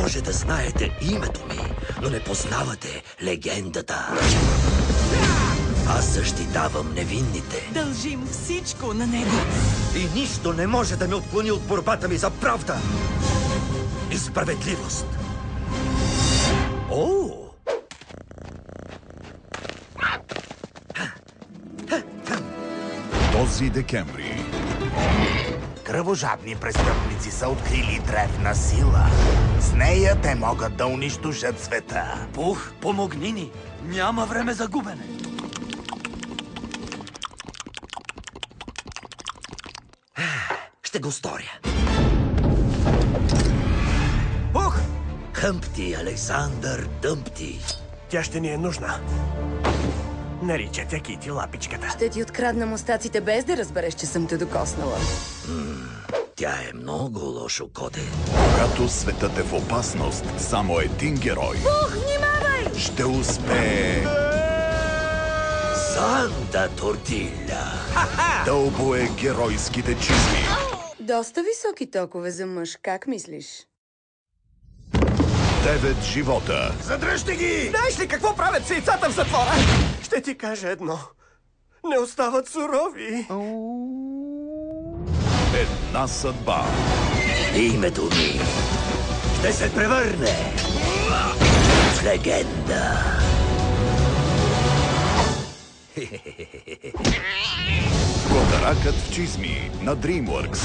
Може да знаете името ми, но не познавате легендата. Аз защитавам невинните. Дължим всичко на него. И нищо не може да ме отклони от борбата ми за правда и справедливост. О! Този декември Кръвожадни престъпници са открили древна сила. С нея те могат да унищожат света. Пух, помогни ни! Няма време за губене! Ще го сторя. Пух! Хъмпти, Александър Дъмпти. Тя ще ни е нужна. Наричате Кити лапичката. Ще ти открадна мустаците без да разбереш, че съм те докоснала. Тя е много лошо коде. Когато светът е в опасност, само един герой Пух, внимавай! ще успее Санта Тортиля. да обое геройските чизми. Доста високи токове за мъж, как мислиш? 9 живота. Задръжте ги! Знаеш ли какво правят с яйцата в затвора? Ще ти кажа едно. Не остават сурови. Една съдба. Името ми ще се превърне в легенда. Котаракът в чизми на DreamWorks.